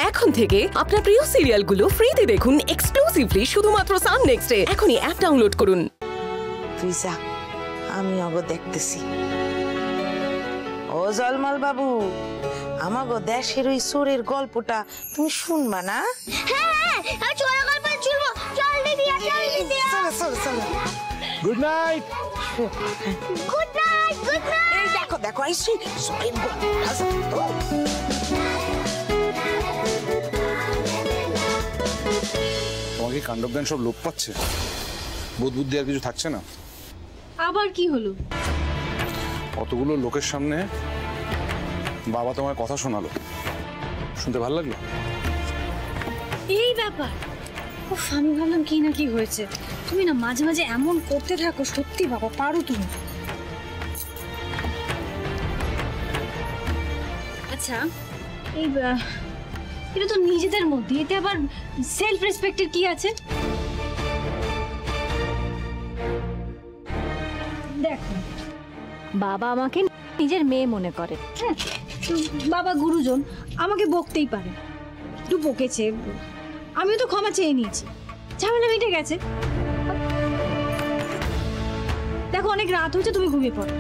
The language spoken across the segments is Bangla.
এখন থেকে আপনার প্রিয় সিরিয়ালগুলো ফ্রিতে দেখুন এক্সক্লুসিভলি শুধুমাত্র সান নেক্সটে। এখনই অ্যাপ ডাউনলোড করুন। তুই যা, আমি অগো দেখতেছি। ও জলমল বাবু, আমাগো দেশের ওই চোরের গল্পটা তুমি শুনবা না? হ্যাঁ, আমি চোরের গল্প শুনবো। চল দিদি, চলো। Good night. Good night, good night. এই দেখো দেখো আইসি চোরের গল্প। তোমাকে কাণ্ডজ্ঞান সব লোপ পাচ্ছে, বোধ বুদ্ধি আর কিছু থাকছে না। আবার কি হলো? কতগুলো লোকের সামনে বাবা তোমার কথা শোনালো, শুনতে ভালো লাগলো? এই ব্যাপার, আমি ভাবলাম কি না কি হয়েছে। তুমি না মাঝে মাঝে এমন করতে থাকো, সত্যি বাবা পারো তুমি। আচ্ছা, এটা তো নিজেদের মধ্যে, এতে আবার সেলফ রেসপেক্টের কি আছে? দেখো, বাবা আমাকে নিজের মেয়ে মনে করে, হ্যাঁ, বাবা গুরুজন, আমাকে বকতেই পারে। একটু বকেছে, আমিও তো ক্ষমা চেয়ে নিয়েছি, ঝামেলা মিটে গেছে। দেখো অনেক রাত হয়েছে, তুমি ঘুমিয়ে পড়ো।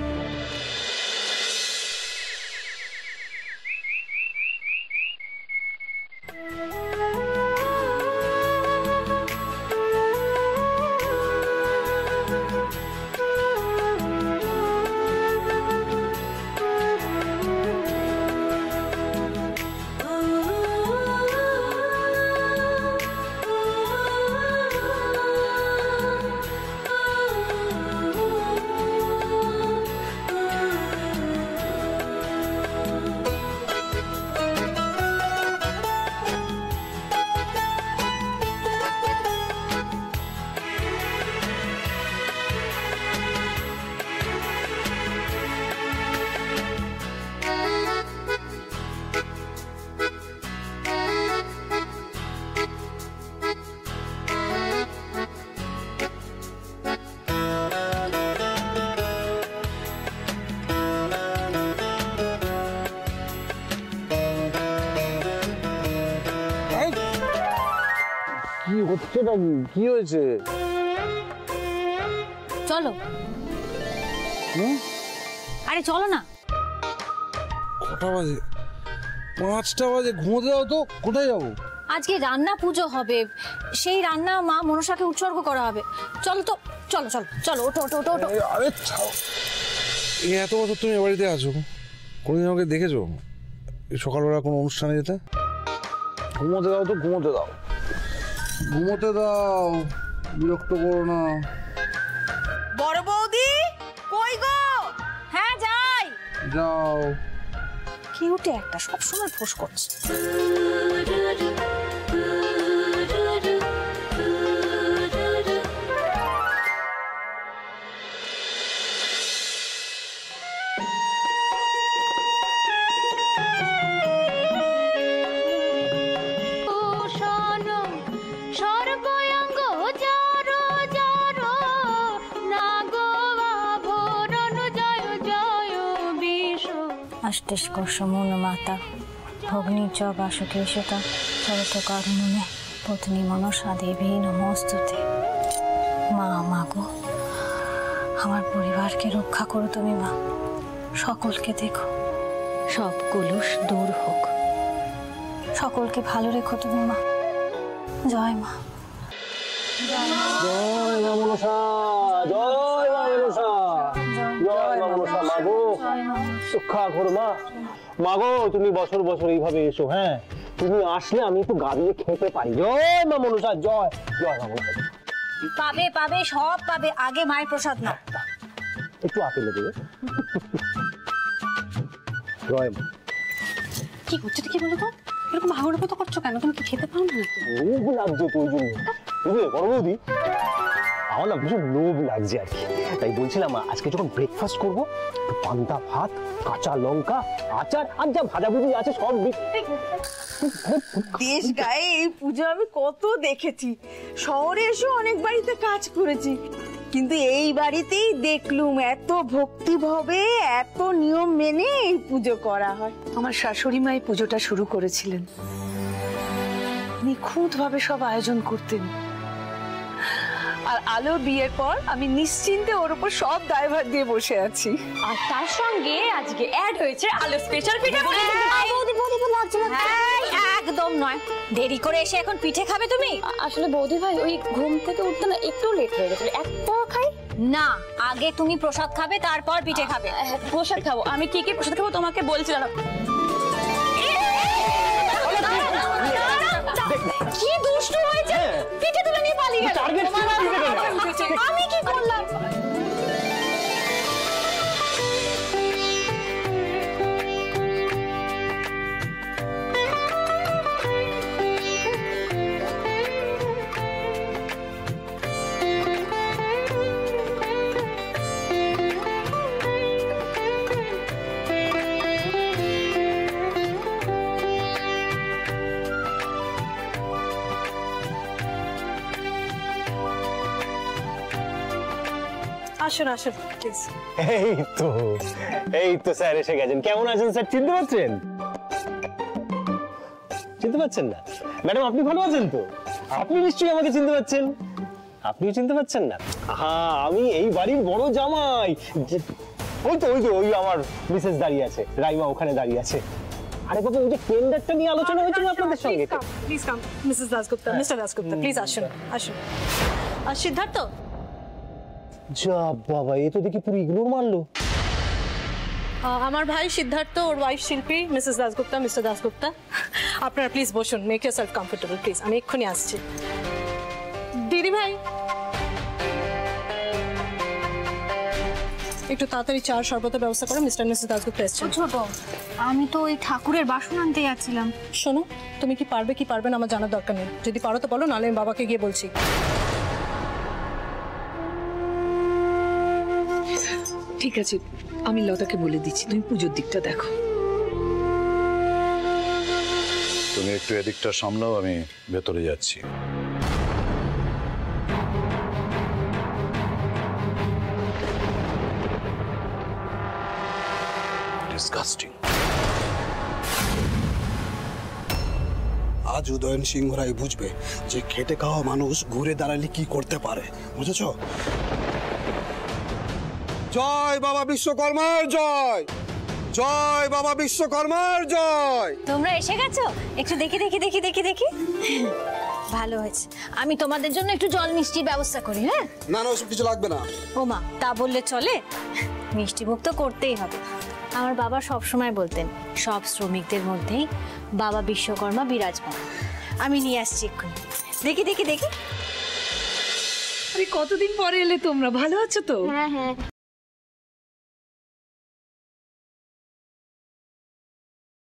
কি হচ্ছে নাকি? কি হয়েছে? চলো। আরে চলো না। কটা বাজে? 5টা বাজে। ঘুমোতে যাও তো। কোথায় যাবো? আজকে রান্না পুজো হবে, সেই রান্না মা মনসাকে উৎসর্গ করা হবে। চলো তো, চলো চলো চলো, ওঠো ওঠো ওঠো ওঠো। আরে ছাও, এই এত বছর তুমি এ বাড়িতে আছো, কোনোদিন আমাকে দেখেছো সকালবেলা কোনো অনুষ্ঠানে যেতে? ঘুমোতে দাও তো, ঘুমোতে দাও, ঘুমোতে দাও, বিরক্ত করো না। বড় বৌদি কই গো? হ্যাঁ যাই। যাও। কি উঠে একটা সবসময় ফোঁস করছে। अष्टिष्कोशमून माता भग्नी च वासुकेशता सर्वतोकारुण्ये पत्नी मनसा देवी नमस्तुते। মা মাগো, আমার পরিবারকে রক্ষা করো তুমি মা, সকলকে দেখো, সব কলুষ দূর হোক, সকলকে ভালো রেখো তুমি মা। জয় মা। জয় মা মনসা, জয় মা মনসা, জয় মা মনসা। মাগো রক্ষা করো মা। মাগো তুমি বছর বছর এইভাবে এসো, হ্যাঁ, তুমি আসলে আমি একটু গাবিয়ে খেতে পারি। জয় মা মনসা, জয় জয় মা মনসা। পাবে পাবে, সব পাবে, আগে মায়ের প্রসাদ না। একটু আপেলে দেবে। জয় মা। কি করছো কি বলো তো, এরকম ভাগর মতো করছো কেন? তুমি কি খেতে পারো না? লোভ লাগছে তো, ওই জন্য। বুঝলে বড় বৌদি, আমার না ভীষণ লোভ লাগছে আর কি, তাই বলছিলাম আজকে যখন ব্রেকফাস্ট করবো, পান্তা ভাত, কাঁচা লঙ্কা, আচার আর যা ভাজাভুজি আছে সব। দেশ গায়ে এই পুজো আমি কত দেখেছি, শহরে এসে অনেক বাড়িতে কাজ করেছি, কিন্তু এই বাড়িতেই দেখলুম এত ভক্তিভাবে, এত নিয়ম মেনে এই পুজো করা হয়। আমার শাশুড়ি মা এই পুজোটা শুরু করেছিলেন, নিখুঁতভাবে সব আয়োজন করতেন। আর আলোর বিয়ের পর আমি নিশ্চিন্তে ওর উপর সব দায়ভার দিয়ে বসে আছি। আর তার সঙ্গে আজকে অ্যাড হয়েছে আলু স্পেশাল পিঠে। একদম নয়, দেরি করে এসে এখন পিঠে খাবে তুমি? আসলে বৌদি ভাই ওই ঘুম থেকে উঠতে না একটু লেট হয়ে গেছিল, এক পাওয়া খাই না, আগে তুমি প্রসাদ খাবে তারপর পিঠে খাবে। প্রসাদ খাবো। আমি কি কি প্রসাদ খাবো তোমাকে বলছিলাম। কি দুষ্টু হয়েছে, পিঠে তুলে নিয়ে পালিয়ে গেল। আমি কি করলাম? আসুন আসুন প্লিজ। এই তো স্যার এসে গেছেন। কেমন আছেন স্যার? চিনতে পারছেন? চিনতে পারছেন না? ম্যাডাম আপনি ভালো আছেন তো? আপনি নিশ্চয়ই আমাকে চিনতে পারছেন। আপনিও চিনতে পারছেন না? হ্যাঁ, আমি এই বাড়ির বড় জামাই। ওই আমার মিসেস দাঁড়িয়ে আছে, রাইমা ওখানে দাঁড়িয়ে আছে। আরে বাবা, ওই যে টেন্ডারটা নিয়ে আলোচনা হয়েছিল আপনাদের সঙ্গে। Please come Mrs Dasgupta, mister Dasgupta, please আসুন আসুন। আর সিদ্ধার্থ, যা বাবা, এ তো দেখি পুরো ইগনোর মারলো। আমার ভাই সিদ্ধার্থ, ওর ওয়াইফ শিল্পী, মিসেস দাসগুপ্তা, মিস্টার দাসগুপ্তা। আপনারা প্লিজ বসুন, মেক ইয়োরসেলফ কমফোর্টেবল প্লিজ। আমি এক্ষুনি আসছি। দিদি ভাই, একটু তাড়াতাড়ি চা শরবতের ব্যবস্থা করো। মিস্টার মিসেস দাসগুপ্তা এসেছেন। ছোট, আমি তো ওই ঠাকুরের বাসন আনতে যাচ্ছিলাম। শোনো, তুমি কি পারবে কি পারবে না আমার জানার দরকার নেই। যদি পারো তো বলো, নাহলে আমি বাবাকে গিয়ে বলছি। ঠিক আছে, আমি লতাকে বলে দিচ্ছি, তুমি পুজোর দিকটা দেখো। তুমি একটু এদিকটা সামলাও, আমি ভেতরে যাচ্ছি। ডিসগাস্টিং। আজ উদয়ন সিংহ রায় বুঝবে যে খেটে খাওয়া মানুষ ঘুরে দাঁড়ালে কি করতে পারে, বুঝেছ? জয় বাবা বিশ্বকর্মার জয়, জয় বাবা বিশ্বকর্মার জয়। তোমরা এসে গেছো? একটু দেখি দেখি দেখি দেখি দেখি। ভালো হয়েছে, আমি তোমাদের জন্য একটু জল মিষ্টির ব্যবস্থা করি। হ্যাঁ না না, ওসব কিছু লাগবে না। ও মা, তা বললে চলে? মিষ্টি মুখ তো করতেই হবে। আমার বাবা সব সময় বলতেন, সব শ্রমিকদের মধ্যেই বাবা বিশ্বকর্মা বিরাজমান। আমি নিয়ে আসছি এক্ষুনি। দেখি দেখি দেখি। আরে কতদিন পরে এলে তোমরা, ভালো আছো তো? হ্যাঁ হ্যাঁ।